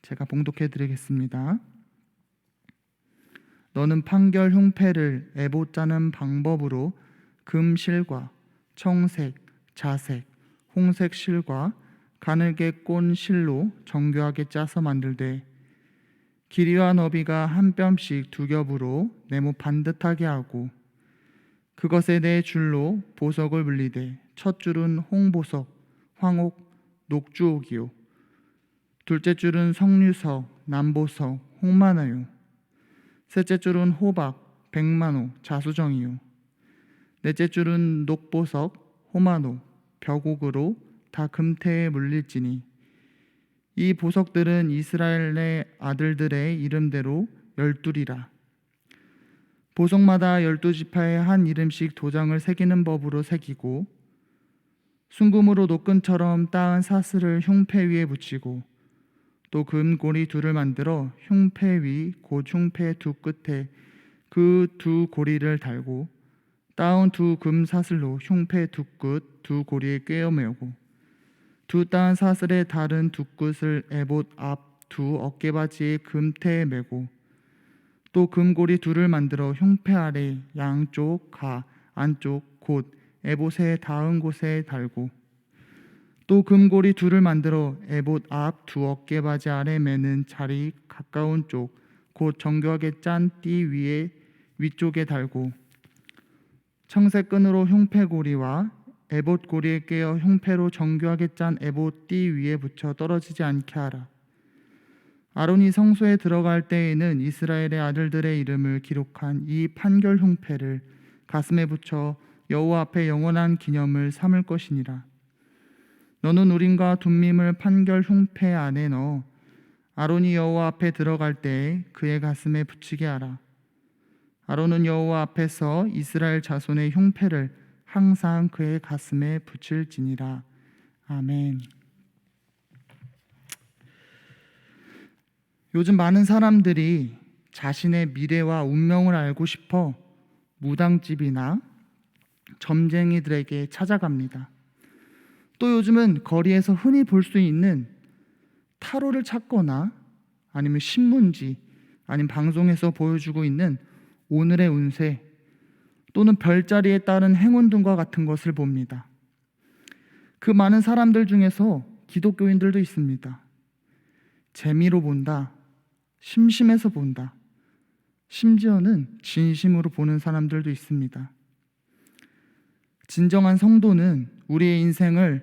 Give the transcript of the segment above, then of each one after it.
제가 봉독해 드리겠습니다. 너는 판결 흉패를 에봇 짜는 방법으로 금실과 청색, 자색, 홍색 실과 가늘게 꼰 실로 정교하게 짜서 만들되 길이와 너비가 한 뼘씩 두 겹으로 네모 반듯하게 하고 그것에 네 줄로 보석을 물리되 첫 줄은 홍보석, 황옥, 녹주옥이요 둘째 줄은 석류석, 남보석, 홍마나요 셋째 줄은 호박, 백만호, 자수정이요 넷째 줄은 녹보석, 호마노, 벽옥으로 다 금태에 물릴지니 이 보석들은 이스라엘의 아들들의 이름대로 12이라. 보석마다 12지파에 한 이름씩 도장을 새기는 법으로 새기고 순금으로 노끈처럼 따은 사슬을 흉패 위에 붙이고 또 금고리 둘을 만들어 흉패 위 곧 흉패 두 끝에 그 두 고리를 달고 따은 두 금사슬로 흉패 두 끝 두 고리에 꿰어 메우고 두 따은 사슬의 다른 두 끝을 에봇 앞 두 어깨바지의 금태에 메고 또 금고리 둘을 만들어 흉패 아래 양쪽 가 안쪽 곧 에봇의 닿은 곳에 달고 또 금고리 둘을 만들어 에봇 앞 두 어깨바지 아래 매는 자리 가까운 쪽 곧 정교하게 짠 띠 위에 위쪽에 달고 청색 끈으로 흉패 고리와 에봇 고리에 꿰어 흉패로 정교하게 짠 에봇 띠 위에 붙여 떨어지지 않게 하라. 아론이 성소에 들어갈 때에는 이스라엘의 아들들의 이름을 기록한 이 판결 흉패를 가슴에 붙여 여호와 앞에 영원한 기념을 삼을 것이니라. 너는 우림과 둠밈을 판결 흉패 안에 넣어 아론이 여호와 앞에 들어갈 때에 그의 가슴에 붙이게 하라. 아론은 여호와 앞에서 이스라엘 자손의 흉패를 항상 그의 가슴에 붙일지니라. 아멘. 요즘 많은 사람들이 자신의 미래와 운명을 알고 싶어 무당집이나 점쟁이들에게 찾아갑니다. 또 요즘은 거리에서 흔히 볼 수 있는 타로를 찾거나 아니면 신문지 아니면 방송에서 보여주고 있는 오늘의 운세 또는 별자리에 따른 행운 등과 같은 것을 봅니다. 그 많은 사람들 중에서 기독교인들도 있습니다. 재미로 본다, 심심해서 본다, 심지어는 진심으로 보는 사람들도 있습니다. 진정한 성도는 우리의 인생을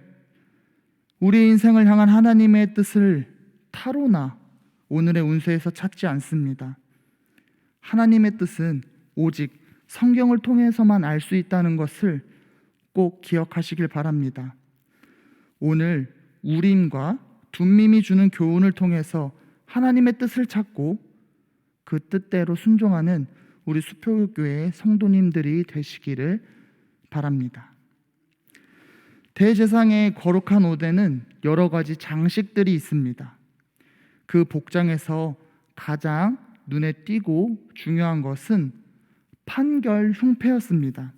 향한 하나님의 뜻을 타로나 오늘의 운세에서 찾지 않습니다. 하나님의 뜻은 오직 성경을 통해서만 알 수 있다는 것을 꼭 기억하시길 바랍니다. 오늘 우림과 둠밈이 주는 교훈을 통해서 하나님의 뜻을 찾고 그 뜻대로 순종하는 우리 수표교회의 성도님들이 되시기를 바랍니다. 대제사장의 거룩한 옷에는 여러 가지 장식들이 있습니다. 그 복장에서 가장 눈에 띄고 중요한 것은 판결 흉패였습니다.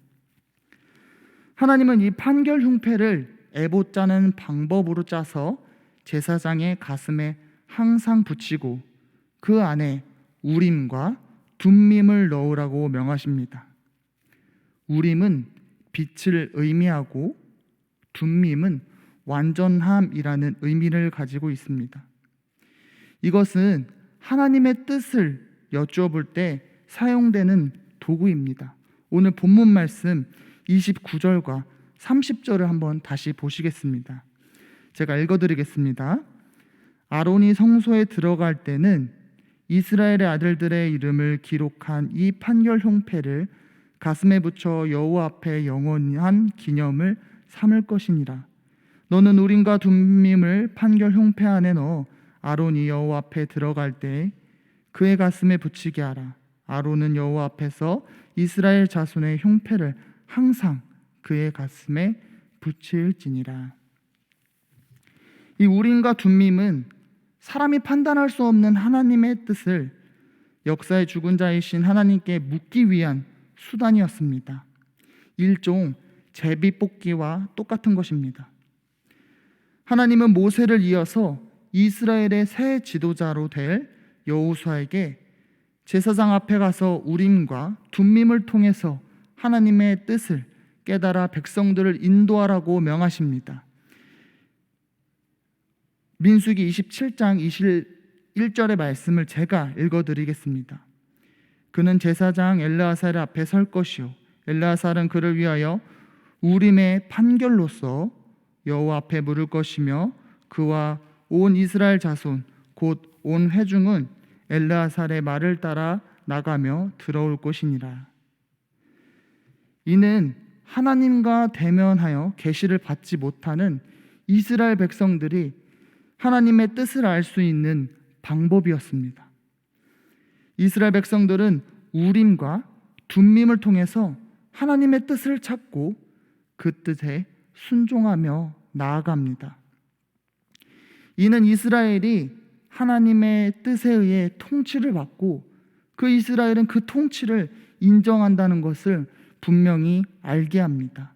하나님은 이 판결 흉패를 에봇 짜는 방법으로 짜서 제사장의 가슴에 항상 붙이고 그 안에 우림과 둠밈을 넣으라고 명하십니다. 우림은 빛을 의미하고 둠밈은 완전함이라는 의미를 가지고 있습니다. 이것은 하나님의 뜻을 여쭈어 때 사용되는 도구입니다. 오늘 본문 말씀 29절과 30절을 한번 다시 보시겠습니다. 제가 읽어드리겠습니다. 아론이 성소에 들어갈 때는 이스라엘의 아들들의 이름을 기록한 이 판결 흉패를 가슴에 붙여 여호와 앞에 영원한 기념을 삼을 것이니라. 너는 우림과 둠밈을 판결 흉패 안에 넣어 아론이 여호와 앞에 들어갈 때 그의 가슴에 붙이게 하라. 아론은 여호와 앞에서 이스라엘 자손의 흉패를 항상 그의 가슴에 붙일지니라. 이 우림과 둠밈은 사람이 판단할 수 없는 하나님의 뜻을 역사의 죽은 자이신 하나님께 묻기 위한 수단이었습니다. 일종 제비뽑기와 똑같은 것입니다. 하나님은 모세를 이어서 이스라엘의 새 지도자로 될 여호수아에게 제사장 앞에 가서 우림과 둠밈을 통해서 하나님의 뜻을 깨달아 백성들을 인도하라고 명하십니다. 민수기 27장 21절의 말씀을 제가 읽어드리겠습니다. 그는 제사장 엘르아살 앞에 설 것이요 엘르아살은 그를 위하여 우림의 판결로서 여호와 앞에 물을 것이며 그와 온 이스라엘 자손 곧 온 회중은 엘르아살의 말을 따라 나가며 들어올 것이니라. 이는 하나님과 대면하여 계시를 받지 못하는 이스라엘 백성들이 하나님의 뜻을 알 수 있는 방법이었습니다. 이스라엘 백성들은 우림과 둠밈을 통해서 하나님의 뜻을 찾고 그 뜻에 순종하며 나아갑니다. 이는 이스라엘이 하나님의 뜻에 의해 통치를 받고 그 이스라엘은 그 통치를 인정한다는 것을 분명히 알게 합니다.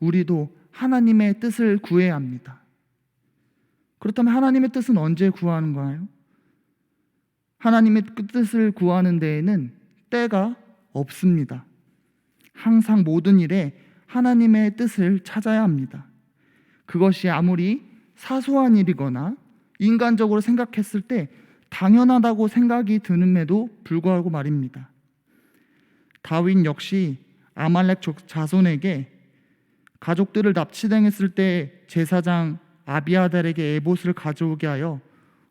우리도 하나님의 뜻을 구해야 합니다. 그렇다면 하나님의 뜻은 언제 구하는가요? 하나님의 뜻을 구하는 데에는 때가 없습니다. 항상 모든 일에 하나님의 뜻을 찾아야 합니다. 그것이 아무리 사소한 일이거나 인간적으로 생각했을 때 당연하다고 생각이 드는에도 불구하고 말입니다. 다윗 역시 아말렉 자손에게 가족들을 납치당했을 때 제사장 아비아달에게 에봇을 가져오게 하여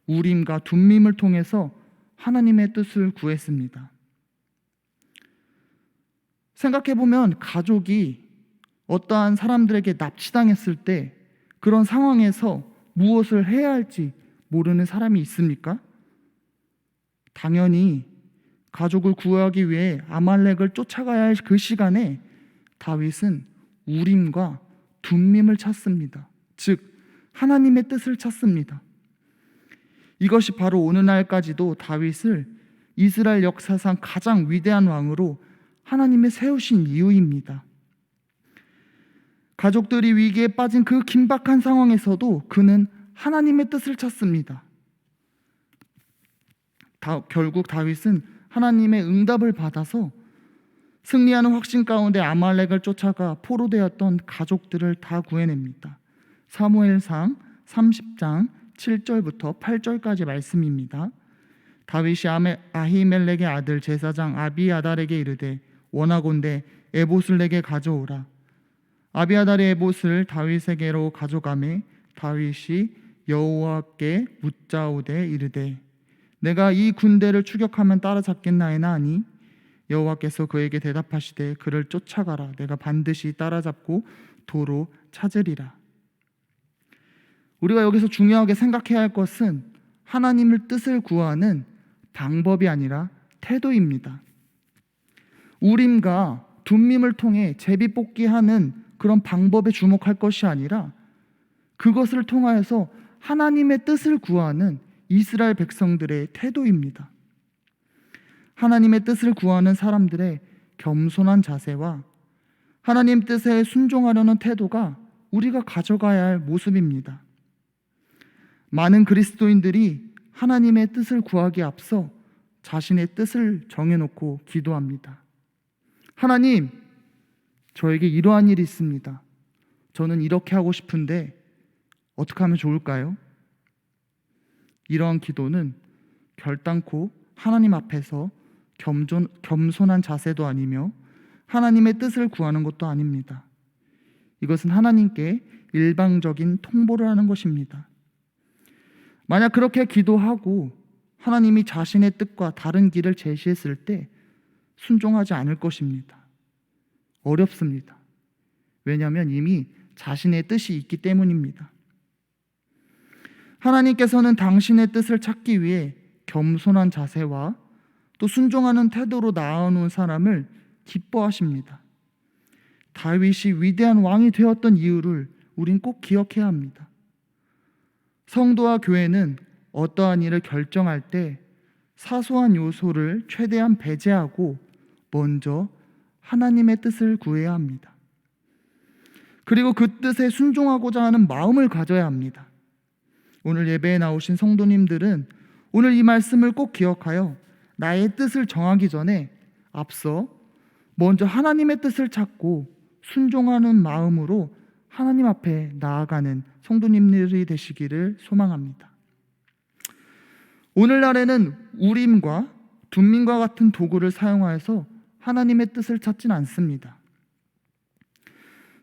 우림과 둠밈을 통해서 하나님의 뜻을 구했습니다. 생각해보면 가족이 어떠한 사람들에게 납치당했을 때 그런 상황에서 무엇을 해야 할지 모르는 사람이 있습니까? 당연히 가족을 구하기 위해 아말렉을 쫓아가야 할 그 시간에 다윗은 우림과 둠밈을 찾습니다. 즉 하나님의 뜻을 찾습니다. 이것이 바로 오늘날까지도 다윗을 이스라엘 역사상 가장 위대한 왕으로 하나님이 세우신 이유입니다. 가족들이 위기에 빠진 그 긴박한 상황에서도 그는 하나님의 뜻을 찾습니다. 결국 다윗은 하나님의 응답을 받아서 승리하는 확신 가운데 아말렉을 쫓아가 포로되었던 가족들을 다 구해냅니다. 사무엘상 30장 7절부터 8절까지 말씀입니다. 다윗이 아히멜렉의 아들 제사장 아비아달에게 이르되 원하건대 에봇을 내게 가져오라. 아비아달의 에봇을 다윗에게로 가져가매 다윗이 여호와께 묻자오되 이르되 내가 이 군대를 추격하면 따라잡겠나이나 하니 여호와께서 그에게 대답하시되 그를 쫓아가라. 내가 반드시 따라잡고 도로 찾으리라. 우리가 여기서 중요하게 생각해야 할 것은 하나님의 뜻을 구하는 방법이 아니라 태도입니다. 우림과 둠밈을 통해 제비뽑기하는 그런 방법에 주목할 것이 아니라 그것을 통하여서 하나님의 뜻을 구하는 이스라엘 백성들의 태도입니다. 하나님의 뜻을 구하는 사람들의 겸손한 자세와 하나님 뜻에 순종하려는 태도가 우리가 가져가야 할 모습입니다. 많은 그리스도인들이 하나님의 뜻을 구하기에 앞서 자신의 뜻을 정해놓고 기도합니다. 하나님, 저에게 이러한 일이 있습니다. 저는 이렇게 하고 싶은데 어떻게 하면 좋을까요? 이러한 기도는 결단코 하나님 앞에서 겸손한 자세도 아니며 하나님의 뜻을 구하는 것도 아닙니다. 이것은 하나님께 일방적인 통보를 하는 것입니다. 만약 그렇게 기도하고 하나님이 자신의 뜻과 다른 길을 제시했을 때 순종하지 않을 것입니다. 어렵습니다. 왜냐하면 이미 자신의 뜻이 있기 때문입니다. 하나님께서는 당신의 뜻을 찾기 위해 겸손한 자세와 또 순종하는 태도로 나아오는 사람을 기뻐하십니다. 다윗이 위대한 왕이 되었던 이유를 우린 꼭 기억해야 합니다. 성도와 교회는 어떠한 일을 결정할 때 사소한 요소를 최대한 배제하고 먼저 하나님의 뜻을 구해야 합니다. 그리고 그 뜻에 순종하고자 하는 마음을 가져야 합니다. 오늘 예배에 나오신 성도님들은 오늘 이 말씀을 꼭 기억하여 나의 뜻을 정하기 전에 앞서 먼저 하나님의 뜻을 찾고 순종하는 마음으로 하나님 앞에 나아가는 성도님들이 되시기를 소망합니다. 오늘날에는 우림과 둠민과 같은 도구를 사용하여서 하나님의 뜻을 찾진 않습니다.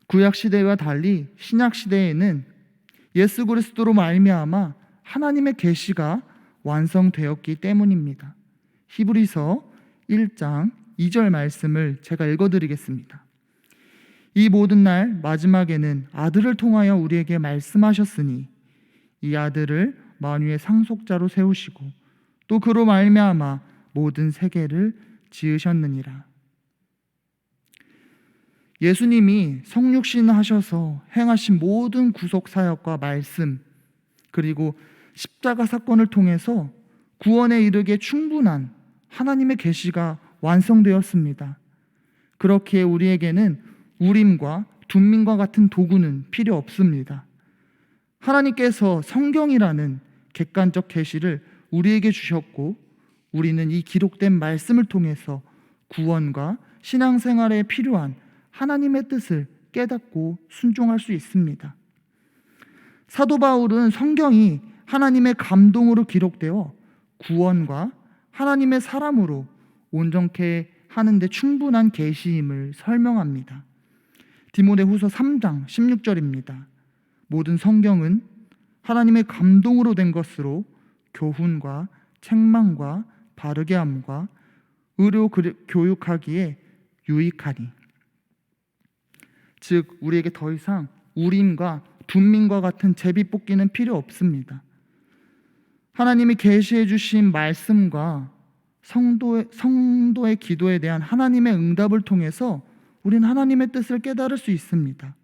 구약 시대와 달리 신약 시대에는 예수 그리스도로 말미암아 하나님의 계시가 완성되었기 때문입니다. 히브리서 1장 2절 말씀을 제가 읽어드리겠습니다. 이 모든 날 마지막에는 아들을 통하여 우리에게 말씀하셨으니 이 아들을 만유의 상속자로 세우시고 또 그로 말미암아 모든 세계를 지으셨느니라. 예수님이 성육신 하셔서 행하신 모든 구속 사역과 말씀, 그리고 십자가 사건을 통해서 구원에 이르게 충분한 하나님의 계시가 완성되었습니다. 그렇기에 우리에게는 우림과 둠민과 같은 도구는 필요 없습니다. 하나님께서 성경이라는 객관적 계시를 우리에게 주셨고 우리는 이 기록된 말씀을 통해서 구원과 신앙생활에 필요한 하나님의 뜻을 깨닫고 순종할 수 있습니다. 사도 바울은 성경이 하나님의 감동으로 기록되어 구원과 하나님의 사람으로 온전케 하는데 충분한 계시임을 설명합니다. 디모데후서 3장 16절입니다. 모든 성경은 하나님의 감동으로 된 것으로 교훈과 책망과 바르게 함과 의로 교육하기에 유익하니. 즉 우리에게 더 이상 우림과 둠민과 같은 제비뽑기는 필요 없습니다. 하나님이 계시해 주신 말씀과 성도의 기도에 대한 하나님의 응답을 통해서 우리는 하나님의 뜻을 깨달을 수 있습니다.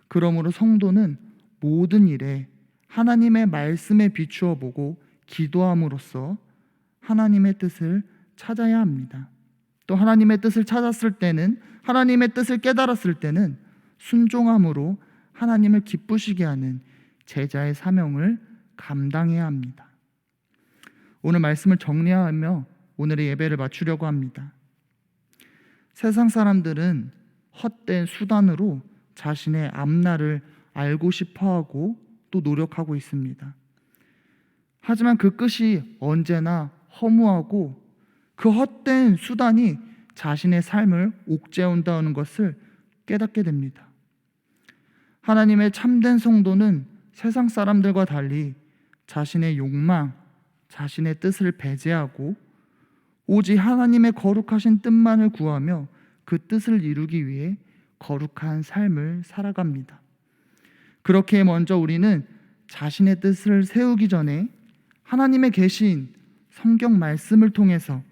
그러므로 성도는 모든 일에 하나님의 말씀에 비추어 보고 기도함으로써 하나님의 뜻을 찾아야 합니다. 또 하나님의 뜻을 찾았을 때는, 하나님의 뜻을 깨달았을 때는 순종함으로 하나님을 기쁘시게 하는 제자의 사명을 감당해야 합니다. 오늘 말씀을 정리하며 오늘의 예배를 마치려고 합니다. 세상 사람들은 헛된 수단으로 자신의 앞날을 알고 싶어하고 또 노력하고 있습니다. 하지만 그 끝이 언제나 허무하고 그 헛된 수단이 자신의 삶을 옥죄온다는 것을 깨닫게 됩니다. 하나님의 참된 성도는 세상 사람들과 달리 자신의 욕망, 자신의 뜻을 배제하고 오직 하나님의 거룩하신 뜻만을 구하며 그 뜻을 이루기 위해 거룩한 삶을 살아갑니다. 그렇게 먼저 우리는 자신의 뜻을 세우기 전에 하나님의 계시인 성경 말씀을 통해서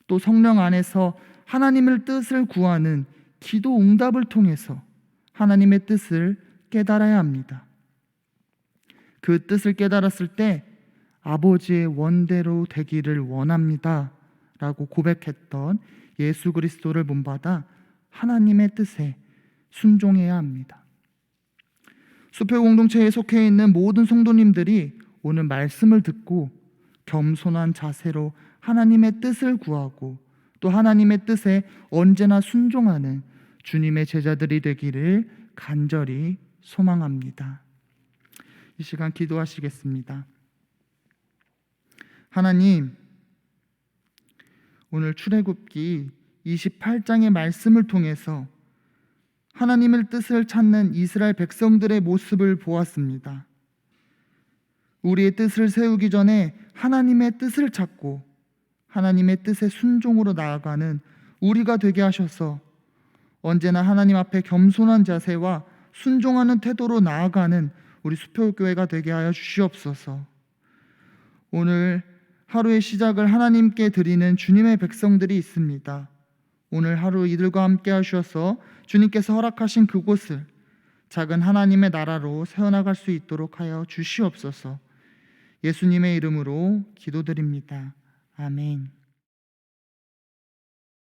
또 성령 안에서 하나님의 뜻을 구하는 기도 응답을 통해서 하나님의 뜻을 깨달아야 합니다. 그 뜻을 깨달았을 때 아버지의 원대로 되기를 원합니다 라고 고백했던 예수 그리스도를 본받아 하나님의 뜻에 순종해야 합니다. 수표 공동체에 속해 있는 모든 성도님들이 오늘 말씀을 듣고 겸손한 자세로 하나님의 뜻을 구하고 또 하나님의 뜻에 언제나 순종하는 주님의 제자들이 되기를 간절히 소망합니다. 이 시간 기도하시겠습니다. 하나님, 오늘 출애굽기 28장의 말씀을 통해서 하나님의 뜻을 찾는 이스라엘 백성들의 모습을 보았습니다. 우리의 뜻을 세우기 전에 하나님의 뜻을 찾고 하나님의 뜻에 순종으로 나아가는 우리가 되게 하셔서 언제나 하나님 앞에 겸손한 자세와 순종하는 태도로 나아가는 우리 수표교회가 되게 하여 주시옵소서. 오늘 하루의 시작을 하나님께 드리는 주님의 백성들이 있습니다. 오늘 하루 이들과 함께 하셔서 주님께서 허락하신 그곳을 작은 하나님의 나라로 세워나갈 수 있도록 하여 주시옵소서. 예수님의 이름으로 기도드립니다. 아멘.